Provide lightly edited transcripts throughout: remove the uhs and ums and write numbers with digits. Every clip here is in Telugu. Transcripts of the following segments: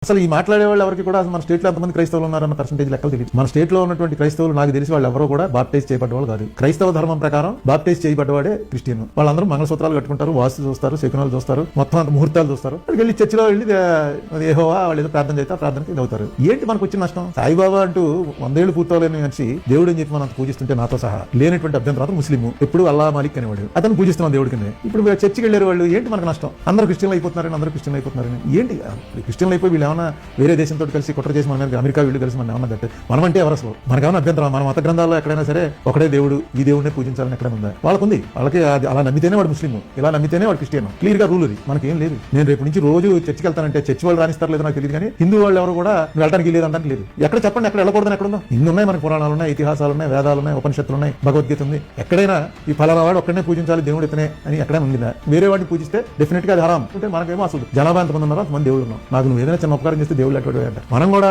అసలు ఈ మాట్లాడే వాళ్ళు ఎవరికి కూడా మన స్టేట్ లో ఎంతమంది క్రైస్తవులు ఉన్నారన్న పర్సెంటేజ్ లెక్కలు తెలియదు. మన స్టేట్ లో ఉన్నటువంటి క్రైస్తవులు నాకు తెలిసి వాళ్ళు ఎవరో కూడా బాప్టైజ్ చేయబడ్డ వాళ్ళు కాదు. క్రైస్తవ ధర్మం ప్రకారం బాప్టైజ్ చేయబడ్డవాడే క్రిస్టియన్. వాళ్ళందరూ మంగళసూత్రాలు కట్టుకుంటారు, వాస్తు చూస్తారు, శకునాలు చూస్తారు, మొత్తం అంత ముహూర్తాలు చూస్తారు. వెళ్ళి చర్చిలో వెళ్ళి యెహోవా వాళ్ళు ఏదో ప్రార్థన చేస్తే ప్రార్థనకి అవుతారు. ఏంటి మనకు వచ్చిన నష్టం? సాయిబాబా అంటూ 100 ఏళ్ళు పూర్తవలేని మనిషి దేవుడు అని చెప్పి మనం పూజిస్తుంటే నాతో సహా లేనటువంటి అభ్యంతరం ముస్లిం ఎప్పుడు అల్లా మాలిక్ అనేవాడు, అతను పూజిస్తున్నాం దేవుడి కింద. ఇప్పుడు చర్చికి వెళ్ళారు వాళ్ళు, ఏంటి మనకు నష్టం? అందరూ క్రిస్టియన్లు అయిపోతున్నారని, అందరూ క్రిస్టియన్లు అయిపోతున్నారని ఏంటి? క్రిస్టియన్లు అయిపోయి వీళ్ళు ఏమైనా వేరే దేశంతో కలిసి కుట్ర చేసి మన అమెరికా వీళ్ళు కలిసి మనం ఏమన్నా అంటే మనం అంటే ఎవరు అసలు మనకేమైనా అభ్యంతరం? మన మత గ్రంథాల్లో ఎక్కడైనా సరే ఒకటే దేవుడు, ఈ దేవుడినే పూజించాలని ఎక్కడ ఉందా? వాళ్ళకుంది, వాళ్ళకి అలా నమ్మితేనే వాడు ముస్లిం, ఇలా నమ్మితేనే వాడు క్రిస్టియన్. క్లియర్ గా రూల్ అది, మనకేం లేదు. నేను రేపు నుంచి రోజు చర్చికి వెళ్తానంటే చర్చి వాళ్ళు రాణిస్తారు లేదు నాకు తెలియదు, కానీ హిందూ వాళ్ళు ఎవరు కూడా వెళ్ళడానికి లేదు అనడానికి లేదు. ఎక్కడ చెప్పండి, ఎక్కడ వెళ్ళకూడదని ఎక్కడ ఉందో? ఇన్ని ఉన్నాయి మనకి, పురాణాలు ఉన్నాయి, ఇతిహాసాలు ఉన్నాయి, వేదాలు ఉన్నాయి, ఉపనిషత్తులు ఉన్నాయి, భగవద్గీత ఉంది. ఎక్కడైనా ఈ ఫలానా వాడు ఒక్కడనే పూజించాలి దేవుడు ఇతనే అని ఎక్కడైనా ఉందిదా? వేరే వాడిని పూజిస్తే డెఫినెట్ గా అది హరాం. అంటే మనకేమో అసలు జనాభా ఎంతమంది ఉన్నారో అంతమంది దేవుళ్ళు ఉన్నాం. నాకు నువ్వు ఏదైనా చిన్న ఉపకారం చేస్తే దేవుళ్ళు అటువంటి అంటారు. మనం కూడా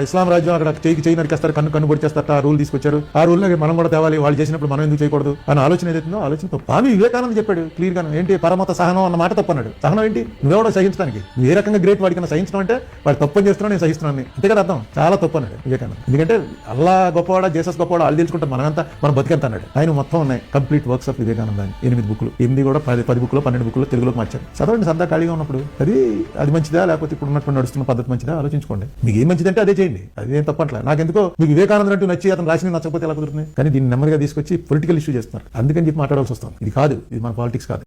ఇస్లాం రాజ్యం అక్కడ చేయి నరికేస్తారు, కన్ను పొడిచేస్తారు, ఆ రూల్ తీసుకొచ్చారు. ఆ రూల్ మనం కూడా తేవాలి, వాళ్ళు చేసినప్పుడు మనం ఎందుకు చేయకూడదు అని ఆలోచన ఏదైతుందో ఆలోచన తప్పు. స్వామి వివేకానంద చెప్పాడు క్లియర్ గా, ఏంటి పరమత సహనం అన్న మాట తప్పు అన్నాడు. సహనం ఏంటి? నువ్వెవడో సహించడానికి, నువ్వు ఏ రకంగా గ్రేట్ వాడికన్నా సహించడం అంటే వాడు తప్పని చేస్తున్నావు, నేను సహిస్తున్నాను అంతే కదా అర్థం. చాలా తప్పు అన్నాడు వివేకానంద. ఎందుకంటే అల్లా గొప్పవాడా, జీసస్ గొప్పవాడా వాళ్ళు తెలుసుకుంటాం, మనమంతా మన బతికెంత అన్నాడు ఆయన. మొత్తం ఉన్నాయి కంప్లీట్ వర్క్స్ ఆఫ్ వివేకానంద అని 8 బుక్లు, 8 కూడా 10 బుక్లు 12 బుక్లు తెలుగులోకి మార్చారు. చదవండి సరదా ఖాళీగా ఉన్నప్పుడు. అది మంచిదా లేకపోతే ఇప్పుడు ఉన్నటువంటి నడుస్తున్న పద్ధతి మంచిదా ఆలోచించుకోండి. మీకు ఏం మంచిదంటే అదే చేయండి, అదేం తప్పట్లే. నాకెందుకో మీకు వివేకానంద అంటూ నచ్చి అతను రాసిన నచ్చకపోతే ఎలా కుదురుతుంది? కానీ దీన్ని నెమ్మదిగా తీసుకొచ్చి పొలిటికల్ ఇష్యూ చేస్తున్నారు, అందుకని చెప్పి మాట్లాడాల్సి వస్తుంది. ఇది కాదు, ఇది మన పాలిటిక్స్ కాదు.